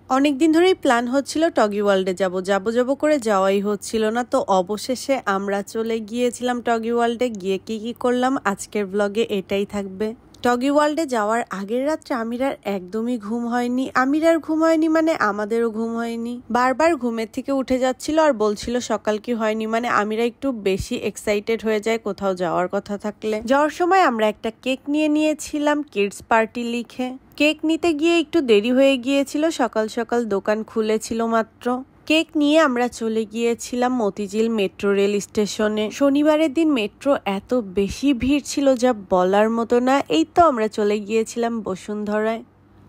অনেক দিন ধরেই প্ল্যান হচ্ছিল টগি ওয়ার্ল্ডে যাব করে যাওয়াই হচ্ছিল না। তো অবশেষে আমরা চলে গিয়েছিলাম টগি ওয়ার্ল্ডে। গিয়ে কি করলাম আজকের ব্লগে এটাই থাকবে। টগি ওয়ার্ল্ডে যাওয়ার আগের রাত্রে আমিরার একদমই ঘুম হয়নি। আমিরার ঘুম হয়নি মানে আমাদেরও ঘুম হয়নি। বারবার ঘুমের থেকে উঠে যাচ্ছিল আর বলছিল সকাল কি হয়নি। মানে আমিরা একটু বেশি এক্সাইটেড হয়ে যায় কোথাও যাওয়ার কথা থাকলে। যাওয়ার সময় আমরা একটা কেক নিয়েছিলাম কিডস পার্টি লিখে। কেক নিতে গিয়ে একটু দেরি হয়ে গিয়েছিল, সকাল সকাল দোকান খুলেছিল মাত্র। কেক নিয়ে আমরা চলে গিয়েছিলাম মতিঝিল মেট্রো রেল স্টেশনে। শনিবারের দিন মেট্রো এত বেশি ভিড় ছিল যা বলার মতো না। এই তো আমরা চলে গিয়েছিলাম বসুন্ধরায়।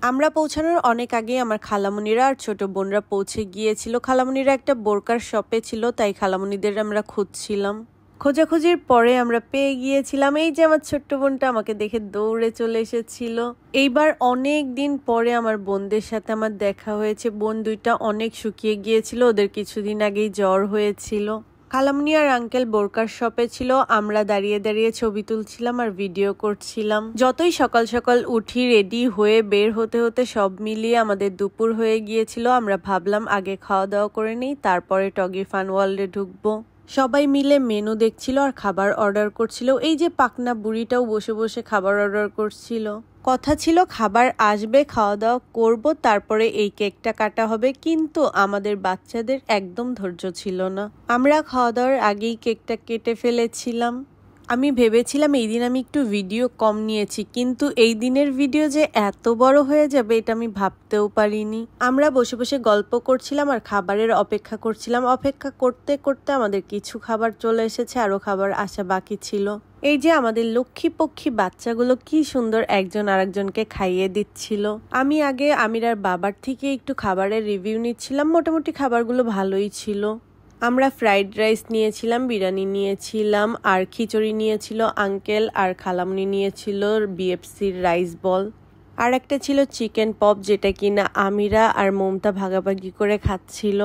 আমরা পৌঁছানোর অনেক আগে আমার খালামণিরা আর ছোট বোনরা পৌঁছে গিয়েছিল। খালামণিরা একটা বোরকার শপে ছিল, তাই খালামণিদের আমরা খুঁজছিলাম। খোঁজাখুঁজির পরে আমরা পেয়ে গিয়েছিলাম। এই যে আমার ছোট্ট বোনটা আমাকে দেখে দৌড়ে চলে এসেছিল। এইবার অনেক দিন পরে আমার বোনদের সাথে আমার দেখা হয়েছে। বোন দুইটা অনেক শুকিয়ে গিয়েছিল, ওদের কিছুদিন আগেই জ্বর হয়েছিল। খালামণি আর আঙ্কেল বোরকার শপে ছিল। আমরা দাঁড়িয়ে দাঁড়িয়ে ছবি তুলছিলাম আর ভিডিও করছিলাম। যতই সকাল সকাল উঠি রেডি হয়ে বের হতে হতে সব মিলিয়ে আমাদের দুপুর হয়ে গিয়েছিল। আমরা ভাবলাম আগে খাওয়া দাওয়া করে নিই, তারপরে টগি ফান ওয়ার্ল্ডে ঢুকবো। সবাই মিলে মেনু দেখছিল আর খাবার অর্ডার করছিল। এই যে পাকনা বুড়িটাও বসে বসে খাবার অর্ডার করছিল। কথা ছিল খাবার আসবে, খাওয়া দাওয়া করব, তারপরে এই কেকটা কাটা হবে। কিন্তু আমাদের বাচ্চাদের একদম ধৈর্য ছিল না। আমরা খাওয়া দাওয়ার আগেই কেকটা কেটে ফেলেছিলাম। আমি ভেবেছিলাম এই দিন আমি একটু ভিডিও কম নিয়েছি, কিন্তু এই দিনের ভিডিও যে এত বড় হয়ে যাবে এটা আমি ভাবতেও পারিনি। আমরা বসে বসে গল্প করছিলাম আর খাবারের অপেক্ষা করছিলাম। অপেক্ষা করতে করতে আমাদের কিছু খাবার চলে এসেছে, আরো খাবার আসা বাকি ছিল। এই যে আমাদের লক্ষ্মী পক্ষী বাচ্চাগুলো কি সুন্দর একজন আরেকজনকে খাইয়ে দিচ্ছিল। আমি আগে আমিরার বাবার থেকে একটু খাবারের রিভিউ নিচ্ছিলাম। মোটামুটি খাবারগুলো ভালোই ছিল। আমরা ফ্রাইড রাইস নিয়েছিলাম, বিরিয়ানি নিয়েছিলাম আর খিচুড়ি নিয়েছিল আঙ্কেল, আর খালামনি নিয়েছিল বিএফসির রাইস বল। আর একটা ছিল চিকেন পপ, যেটা কিনা আমিরা আর মমতা ভাগাভাগি করে খাচ্ছিল।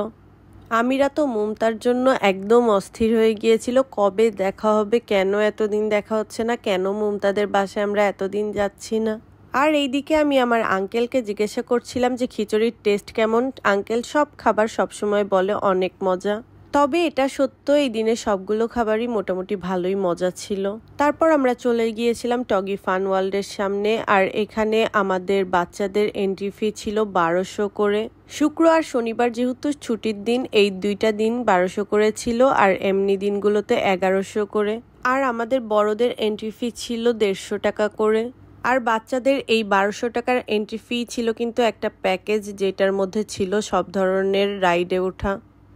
আমিরা তো মমতার জন্য একদম অস্থির হয়ে গিয়েছিল, কবে দেখা হবে, কেন এতদিন দেখা হচ্ছে না, কেন মমতাদের বাসায় আমরা এতদিন যাচ্ছি না। আর এইদিকে আমি আমার আঙ্কেলকে জিজ্ঞাসা করছিলাম যে খিচুড়ির টেস্ট কেমন। আঙ্কেল সব খাবার সবসময় বলে অনেক মজা। তবে এটা সত্য, এই দিনে সবগুলো খাবারই মোটামুটি ভালোই মজা ছিল। তারপর আমরা চলে গিয়েছিলাম টগি ফান ওয়ার্ল্ডের সামনে। আর এখানে আমাদের বাচ্চাদের এন্ট্রি ফি ছিল 1200 করে। শুক্র আর শনিবার যেহেতু ছুটির দিন, এই দুইটা দিন 1200 করে ছিল, আর এমনি দিনগুলোতে 1100 করে। আর আমাদের বড়দের এন্ট্রি ফি ছিল 150 টাকা করে। আর বাচ্চাদের এই 1200 টাকার এন্ট্রি ফি ছিল কিন্তু একটা প্যাকেজ, যেটার মধ্যে ছিল সব ধরনের রাইডে ওঠা।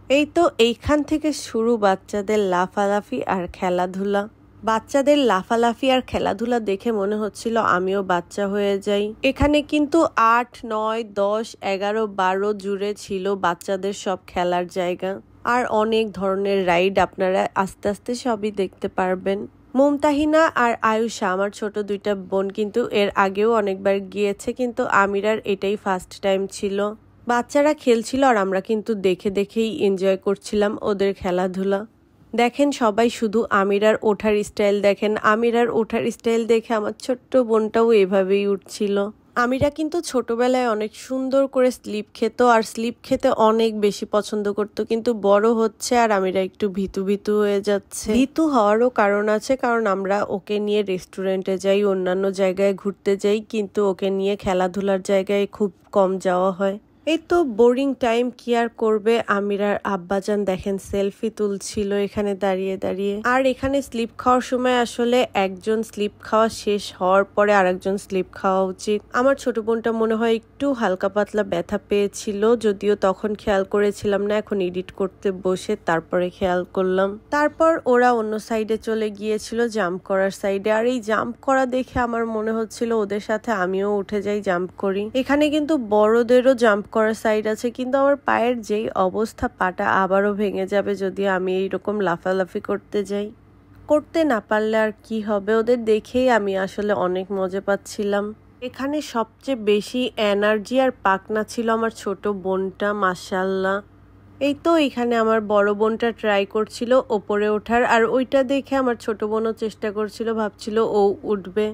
এই তো এইখান থেকে শুরু বাচ্চাদের লাফালাফি আর খেলাধুলা। বাচ্চাদের লাফালাফি আর খেলাধুলা দেখে মনে হচ্ছিল আমিও বাচ্চা হয়ে যাই। এখানে কিন্তু 8, 9, 10, 11, 12 জুড়ে ছিল বাচ্চাদের সব খেলার জায়গা। আর অনেক ধরনের রাইড আপনারা আস্তে আস্তে সবই দেখতে পারবেন। মুমতাহিনা আর আয়ুষা আমার ছোট দুইটা বোন কিন্তু এর আগেও অনেকবার গিয়েছে, কিন্তু আমিরার এটাই ফার্স্ট টাইম ছিল। বাচ্চারা খেলছিল আর আমরা কিন্তু দেখে দেখেই এনজয় করছিলাম ওদের খেলাধুলা। দেখেন সবাই শুধু আমিরার ওঠার স্টাইল দেখেন। আমিরার ওঠার স্টাইল দেখে আমার ছোট্ট বোনটাও এভাবেই উঠছিল। আমিরা কিন্তু ছোটবেলায় অনেক সুন্দর করে স্লিপ খেত আর স্লিপ খেতে অনেক বেশি পছন্দ করত, কিন্তু বড় হচ্ছে আর আমিরা একটু ভীতু ভীতু হয়ে যাচ্ছে। ভীতু হওয়ারও কারণ আছে, কারণ আমরা ওকে নিয়ে রেস্টুরেন্টে যাই, অন্যান্য জায়গায় ঘুরতে যাই, কিন্তু ওকে নিয়ে খেলাধুলার জায়গায় খুব কম যাওয়া হয়। এই তো বোরিং টাইম, কি আর করবে। আমিরার আব্বাজান দেখেন সেলফি তুলছিল এখানে দাঁড়িয়ে দাঁড়িয়ে। আর এখানে স্লিপ খাওয়ার সময় আসলে একজন স্লিপ খাওয়া শেষ হওয়ার পরে আরেকজন স্লিপ খাওয়া উচিত। আমার ছোট বোনটা মনে হয় একটু হালকা পাতলা ব্যথা পেয়েছিল, যদিও তখন খেয়াল করেছিলাম না, এখন এডিট করতে বসে তারপরে খেয়াল করলাম। তারপর ওরা অন্য সাইডে চলে গিয়েছিল, জাম্প করার সাইডে। আর এই জাম্প করা দেখে আমার মনে হচ্ছিল ওদের সাথে আমিও উঠে যাই, জাম্প করি। এখানে কিন্তু বড়দেরও জাম্প করার সাইড আছে, কিন্তু আমার পায়ের যেই অবস্থা, পাটা আবারও ভেঙে যাবে যদি আমি এইরকম লাফালাফি করতে যাই। করতে না পারলে আর কি হবে, ওদের দেখেই আমি আসলে অনেক মজা পাচ্ছিলাম। এখানে সবচেয়ে বেশি এনার্জি আর পাকনা ছিল আমার ছোট বোনটা, মাশাআল্লাহ। এই তো এখানে আমার বড় বোনটা ট্রাই করছিল ওপরে ওঠার, আর ওইটা দেখে আমার ছোট বোনও চেষ্টা করছিল, ভাবছিল ও উঠবে।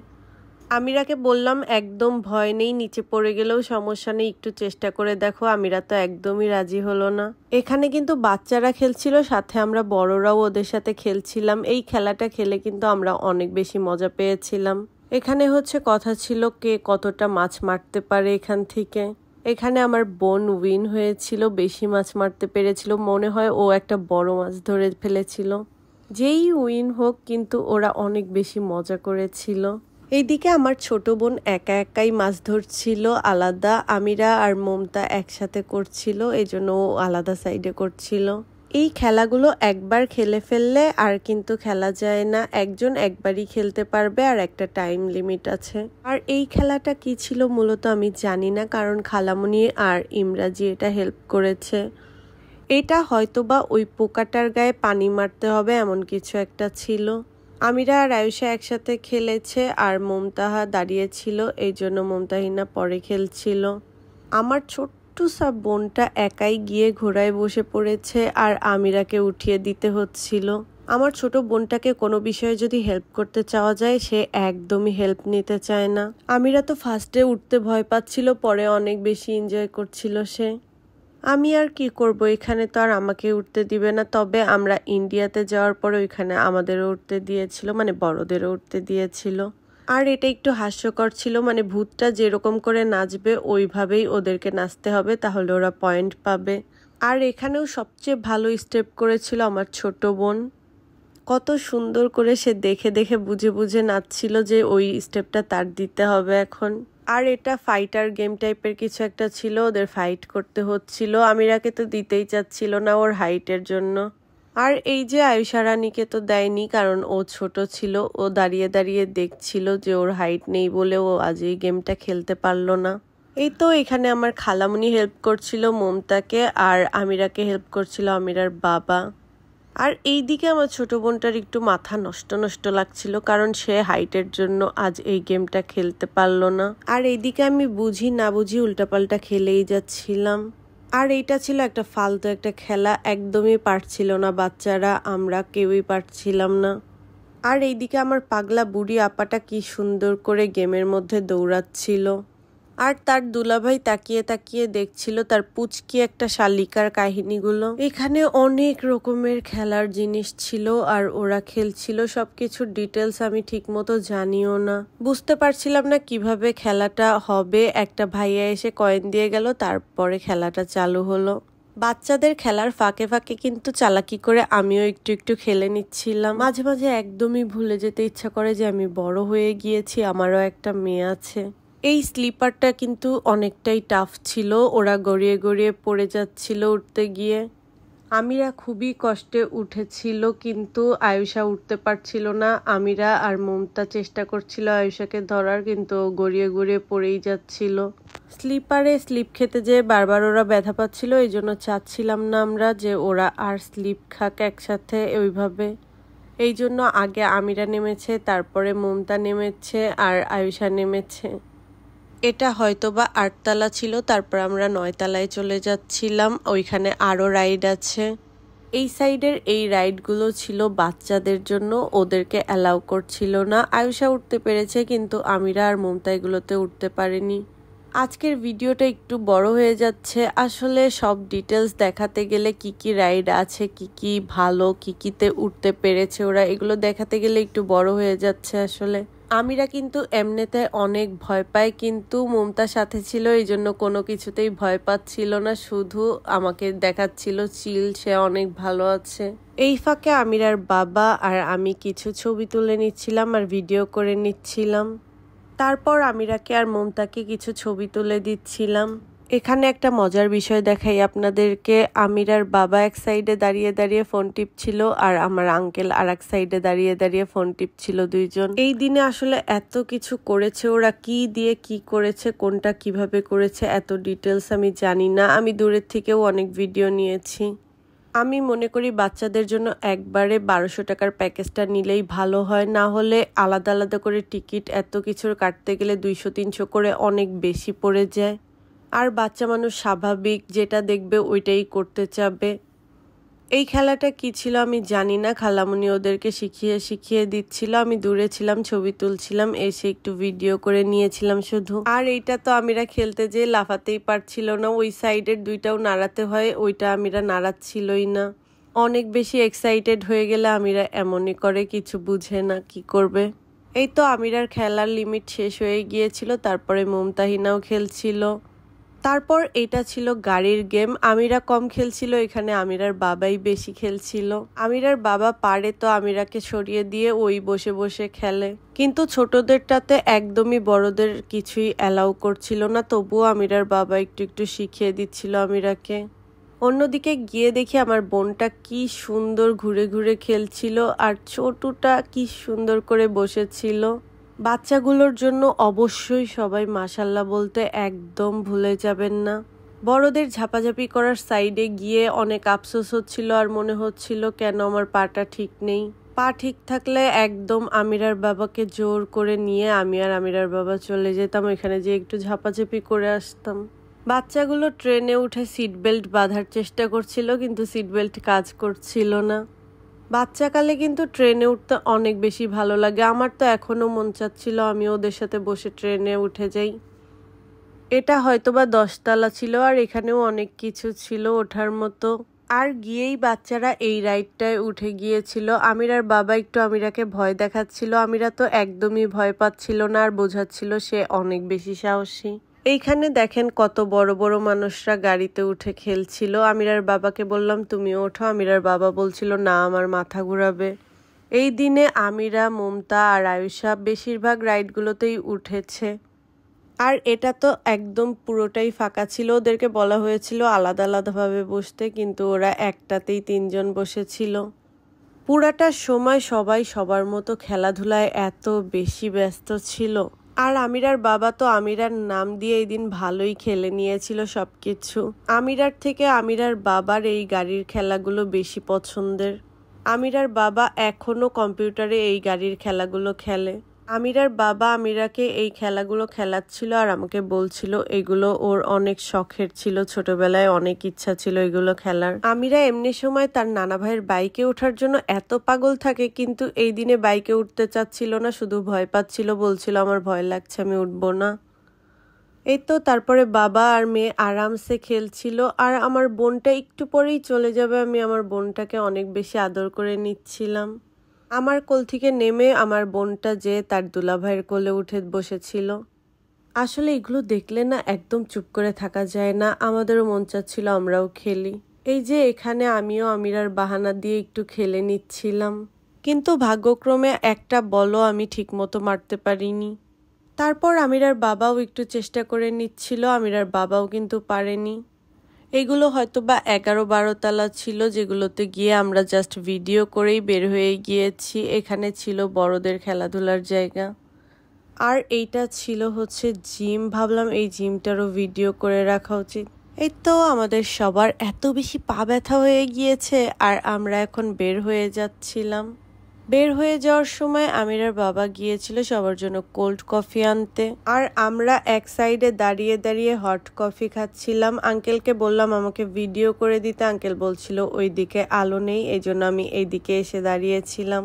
আমিরাকে বললাম একদম ভয় নেই, নিচে পড়ে গেলেও সমস্যা নেই, একটু চেষ্টা করে দেখো। আমিরা তো একদমই রাজি হলো না। এখানে কিন্তু বাচ্চারা খেলছিল, সাথে আমরা বড়রাও ওদের সাথে খেলছিলাম। এই খেলাটা খেলে কিন্তু আমরা অনেক বেশি মজা পেয়েছিলাম। এখানে হচ্ছে কথা ছিল কে কতটা মাছ মারতে পারে এখান থেকে। এখানে আমার বোন উইন হয়েছিল, বেশি মাছ মারতে পেরেছিল, মনে হয় ও একটা বড় মাছ ধরে ফেলেছিল। যেই উইন হোক, কিন্তু ওরা অনেক বেশি মজা করেছিল। এইদিকে আমার ছোট বোন একা একাই মাছ ধরছিল আলাদা, আমিরা আর মমতা একসাথে করছিল, এই জন্য ও আলাদা সাইডে করছিল। এই খেলাগুলো একবার খেলে ফেললে আর কিন্তু খেলা যায় না, একজন একবারই খেলতে পারবে আর একটা টাইম লিমিট আছে। আর এই খেলাটা কি ছিল মূলত আমি জানি না, কারণ খালামণি আর ইমরাজি এটা হেল্প করেছে। এটা হয়তোবা ওই পোকাটার গায়ে পানি মারতে হবে এমন কিছু একটা ছিল। আমিরা আর আয়ুষা একসাথে খেলেছে আর মমতাহা দাঁড়িয়েছিল, এই জন্য মমতাহিনা পরে খেলছিল। আমার ছোট্ট সব বোনটা একাই গিয়ে ঘোড়ায় বসে পড়েছে আর আমিরাকে উঠিয়ে দিতে হচ্ছিল। আমার ছোট বোনটাকে কোনো বিষয়ে যদি হেল্প করতে চাওয়া যায়, সে একদমই হেল্প নিতে চায় না। আমিরা তো ফার্স্টে উঠতে ভয় পাচ্ছিল, পরে অনেক বেশি এনজয় করছিল সে। আমি আর কি করব, এখানে তো আর আমাকে উঠতে দিবে না। তবে আমরা ইন্ডিয়াতে যাওয়ার পরে ওইখানে আমাদেরও উঠতে দিয়েছিল, মানে বড়দেরও উঠতে দিয়েছিল। আর এটা একটু হাস্যকর ছিল, মানে ভূতটা যেরকম করে নাচবে ওইভাবেই ওদেরকে নাচতে হবে, তাহলে ওরা পয়েন্ট পাবে। আর এখানেও সবচেয়ে ভালো স্টেপ করেছিল আমার ছোট বোন। কত সুন্দর করে সে দেখে দেখে বুঝে বুঝে নাচছিল যে ওই স্টেপটা তার দিতে হবে এখন। আর এটা ফাইটার গেম টাইপের কিছু একটা ছিল, ওদের ফাইট করতে হচ্ছিল। আমিরাকে তো দিতেই চাচ্ছিল না ওর হাইটের জন্য। আর এই যে আয়ুষা রানীকে তো দেয়নি, কারণ ও ছোট ছিল, ও দাঁড়িয়ে দাঁড়িয়ে দেখছিল যে ওর হাইট নেই বলে ও আজ এই গেমটা খেলতে পারলো না। এই তো এখানে আমার খালামণি হেল্প করছিল মমতাকে, আর আমিরাকে হেল্প করছিল আমিরার বাবা। আর এই দিকে আমার ছোট বোনটার একটু মাথা নষ্ট নষ্ট লাগছিল, কারণ সে হাইটের জন্য আজ এই গেমটা খেলতে পারলো না। আর এইদিকে আমি বুঝি না বুঝি উল্টাপাল্টা খেলেই যাচ্ছিলাম। আর এইটা ছিল একটা ফালতু একটা খেলা, একদমই পারছিল না বাচ্চারা, আমরা কেউই পারছিলাম না। আর এইদিকে আমার পাগলা বুড়ি আপাটা কি সুন্দর করে গেমের মধ্যে দৌড়াচ্ছিল। আর তার দুলাভাই তাকিয়ে তাকিয়ে দেখছিল তার পুচকি একটা শালিকার কাহিনীগুলো। এখানে অনেক রকমের খেলার জিনিস ছিল আর ওরা খেলছিল, সবকিছুর ডিটেলস আমি ঠিক মতো জানিও না, বুঝতে পারছিলাম না কিভাবে খেলাটা হবে। একটা ভাইয়া এসে কয়েন দিয়ে গেল, তারপরে খেলাটা চালু হলো। বাচ্চাদের খেলার ফাঁকে ফাঁকে কিন্তু চালাকি করে আমিও একটু একটু খেলে নিচ্ছিলাম। মাঝে মাঝে একদমই ভুলে যেতে ইচ্ছা করে যে আমি বড় হয়ে গিয়েছি, আমারও একটা মেয়ে আছে। এই স্লিপারটা কিন্তু অনেকটাই টাফ ছিল, ওরা গড়িয়ে গড়িয়ে পড়ে যাচ্ছিল উঠতে গিয়ে। আমিরা খুবই কষ্টে উঠেছিল, কিন্তু আয়ুষা উঠতে পারছিল না। আমিরা আর মমতা চেষ্টা করছিল আয়ুষাকে ধরার, কিন্তু গড়িয়ে গড়িয়ে পড়েই যাচ্ছিল। স্লিপারে স্লিপ খেতে যেয়ে বারবার ওরা ব্যথা পাচ্ছিল, এই জন্য চাচ্ছিলাম না আমরা যে ওরা আর স্লিপ খাক একসাথে ওইভাবে। এই জন্য আগে আমিরা নেমেছে, তারপরে মমতা নেমেছে আর আয়ুষা নেমেছে। এটা হয়তোবা 8 তলা ছিল, তারপর আমরা 9 তলায় চলে যাচ্ছিলাম, ওইখানে আরো রাইড আছে। এই সাইডের এই রাইডগুলো ছিল বাচ্চাদের জন্য, ওদেরকে অ্যালাউ করছিল না। আয়ুষা উঠতে পেরেছে, কিন্তু আমিরা আর মমতা এগুলোতে উঠতে পারেনি। আজকের ভিডিওটা একটু বড় হয়ে যাচ্ছে, আসলে সব ডিটেলস দেখাতে গেলে কি কি রাইড আছে, কি কি ভালো, কি কিতে উঠতে পেরেছে ওরা, এগুলো দেখাতে গেলে একটু বড় হয়ে যাচ্ছে আসলে। আমিরা কিন্তু এমনিতে অনেক ভয় পায়, কিন্তু মমতার সাথে ছিল এই জন্য কোনো কিছুতেই ভয় পাচ্ছিল না, শুধু আমাকে দেখাচ্ছিল চিল, সে অনেক ভালো আছে। এই ফাঁকে আমিরার বাবা আর আমি কিছু ছবি তুলে নিচ্ছিলাম আর ভিডিও করে নিচ্ছিলাম। তারপর আমিরাকে আর মমতাকে কিছু ছবি তুলে দিচ্ছিলাম। এখানে একটা মজার বিষয় দেখাই আপনাদেরকে, আমিরার বাবা এক সাইডে দাঁড়িয়ে দাঁড়িয়ে ফোন টিপছিল আর আমার আঙ্কেল আর এক সাইডে দাঁড়িয়ে দাঁড়িয়ে ফোন টিপছিল দুইজন। এই দিনে আসলে এত কিছু করেছে ওরা, কি দিয়ে কি করেছে, কোনটা কিভাবে করেছে, এত ডিটেলস আমি জানি না। আমি দূরের থেকেও অনেক ভিডিও নিয়েছি। আমি মনে করি বাচ্চাদের জন্য একবারে 1200 টাকার প্যাকেজটা নিলেই ভালো হয়, না হলে আলাদা আলাদা করে টিকিট এত কিছুর কাটতে গেলে 200-300 করে অনেক বেশি পড়ে যায়। আর বাচ্চা মানুষ স্বাভাবিক যেটা দেখবে ওইটাই করতে চাবে। এই খেলাটা কি ছিল আমি জানি না, খালামুনি ওদেরকে শিখিয়ে দিচ্ছিল। আমি দূরে ছিলাম, ছবি তুলছিলাম, এসে একটু ভিডিও করে নিয়েছিলাম শুধু। আর এইটা তো আমিরা খেলতে যেয়ে লাফাতেই পারছিল না, ওই সাইডের দুইটাও নাড়াতে হয়, ওইটা আমিরা নাড়াচ্ছিলই না। অনেক বেশি এক্সাইটেড হয়ে গেলে আমিরা এমনই করে, কিছু বুঝে না কি করবে। এই তো আমিরার খেলার লিমিট শেষ হয়ে গিয়েছিল, তারপরে মুমতাহিনাও খেলছিল। তারপর এটা ছিল গাড়ির গেম। আমিরা কম খেলছিল, এখানে আমিরার বাবাই বেশি খেলছিল। আমিরার বাবা পারে তো আমিরাকে সরিয়ে দিয়ে ওই বসে বসে খেলে, কিন্তু ছোটদেরটাতে একদমই বড়দের কিছুই অ্যালাউ করছিল না। তবুও আমিরার বাবা একটু একটু শিখিয়ে দিচ্ছিল আমিরাকে। অন্যদিকে গিয়ে দেখি আমার বোনটা কি সুন্দর ঘুরে ঘুরে খেলছিল, আর ছোটুটা কি সুন্দর করে বসেছিল। বাচ্চাগুলোর জন্য অবশ্যই সবাই মাশাল্লাহ বলতে একদম ভুলে যাবেন না। বড়দের ঝাপাঝাপি করার সাইডে গিয়ে অনেক আফসোস হচ্ছিল, আর মনে হচ্ছিল কেন আমার পাটা ঠিক নেই। পা ঠিক থাকলে একদম আমিরার বাবাকে জোর করে নিয়ে আমি আর আমিরার বাবা চলে যেতাম, এখানে যে একটু ঝাপাঝাপি করে আসতাম। বাচ্চাগুলো ট্রেনে উঠে সিট বেল্ট বাঁধার চেষ্টা করছিল, কিন্তু সিট বেল্ট কাজ করছিল না। বাচ্চাকালে কিন্তু ট্রেনে উঠতে অনেক বেশি ভালো লাগে। আমার তো এখনো মন চাচ্ছিল আমি ওদের সাথে বসে ট্রেনে উঠে যাই। এটা হয়তোবা 10 তলা ছিল, আর এখানেও অনেক কিছু ছিল ওঠার মতো। আর গিয়েই বাচ্চারা এই রাইডটায় উঠে গিয়েছিল। আমিরার বাবা একটু আমিরাকে ভয় দেখাচ্ছিল, আমিরা তো একদমই ভয় পাচ্ছিল না, আর বোঝাচ্ছিল সে অনেক বেশি সাহসী। এইখানে দেখেন কত বড় বড় মানুষরা গাড়িতে উঠে খেলছিল। আমিরার বাবাকে বললাম তুমিও ওঠো, আমিরার বাবা বলছিল না আমার মাথা ঘুরাবে। এই দিনে আমিরা, মমতা আর আয়ুষা বেশিরভাগ রাইডগুলোতেই উঠেছে। আর এটা তো একদম পুরোটাই ফাঁকা ছিল, ওদেরকে বলা হয়েছিল আলাদা আলাদাভাবে বসতে, কিন্তু ওরা একটাতেই 3 জন বসেছিল। পুরাটা সময় সবাই সবার মতো খেলাধুলায় এত বেশি ব্যস্ত ছিল। আর আমিরার বাবা তো আমিরার নাম দিয়ে এই দিন ভালোই খেলে নিয়েছিল সবকিছু। আমিরার থেকে আমিরার বাবার এই গাড়ির খেলাগুলো বেশি পছন্দের। আমিরার বাবা এখনো কম্পিউটারে এই গাড়ির খেলাগুলো খেলে। আমিরার বাবা আমিরাকে এই খেলাগুলো খেলাচ্ছিল, আর আমাকে বলছিল এগুলো ওর অনেক শখের ছিল, ছোটবেলায় অনেক ইচ্ছা ছিল এগুলো খেলার। আমিরা এমনি সময় তার নানা ভাইয়ের বাইকে ওঠার জন্য এত পাগল থাকে, কিন্তু এই দিনে বাইকে উঠতে চাচ্ছিল না, শুধু ভয় পাচ্ছিল, বলছিল আমার ভয় লাগছে আমি উঠবো না। এই তো তারপরে বাবা আর মেয়ে আরামসে খেলছিল, আর আমার বোনটা একটু পরেই চলে যাবে, আমি আমার বোনটাকে অনেক বেশি আদর করে নিচ্ছিলাম। আমার কোল থেকে নেমে আমার বোনটা যে তার দুলাভাইয়ের কোলে উঠে বসেছিল। আসলে এগুলো দেখলে না একদম চুপ করে থাকা যায় না, আমাদেরও মন চাচ্ছিল আমরাও খেলি। এই যে এখানে আমিও আমিরার বাহানা দিয়ে একটু খেলে নিচ্ছিলাম, কিন্তু ভাগ্যক্রমে একটা বলও আমি ঠিকমতো মারতে পারিনি। তারপর আমিরার বাবাও একটু চেষ্টা করে নিচ্ছিল, আমিরার বাবাও কিন্তু পারেনি। এগুলো হয়তো বা 11-12 তলা ছিল, যেগুলোতে গিয়ে আমরা জাস্ট ভিডিও করেই বের হয়ে গিয়েছি। এখানে ছিল বড়দের খেলাধুলার জায়গা। আর এইটা ছিল হচ্ছে জিম, ভাবলাম এই জিমটারও ভিডিও করে রাখা উচিত। এই তো আমাদের সবার এত বেশি পা ব্যথা হয়ে গিয়েছে, আর আমরা এখন বের হয়ে যাচ্ছিলাম। বের হয়ে যাওয়ার সময় আমিরার বাবা গিয়েছিল সবার জন্য কোল্ড কফি আনতে, আর আমরা এক সাইডে দাঁড়িয়ে দাঁড়িয়ে হট কফি খাচ্ছিলাম। আঙ্কেলকে বললাম আমাকে ভিডিও করে দিতে, আঙ্কেল বলছিল ওই দিকে আলো নেই, এই জন্য আমি এই দিকে এসে দাঁড়িয়েছিলাম।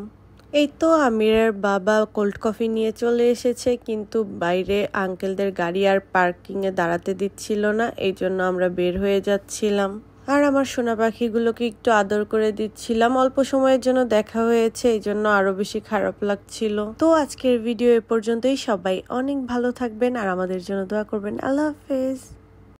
এই তো আমিরার বাবা কোল্ড কফি নিয়ে চলে এসেছে, কিন্তু বাইরে আঙ্কেলদের গাড়ি আর পার্কিংয়ে দাঁড়াতে দিচ্ছিল না, এই জন্য আমরা বের হয়ে যাচ্ছিলাম। আর আমার সোনা পাখিগুলোকে একটু আদর করে দিচ্ছিলাম। অল্প সময়ের জন্য দেখা হয়েছে, এই জন্য আরো বেশি খারাপ লাগছিল। তো আজকের ভিডিও এ পর্যন্তই। সবাই অনেক ভালো থাকবেন আর আমাদের জন্য দোয়া করবেন। আল্লাহ হাফেজ।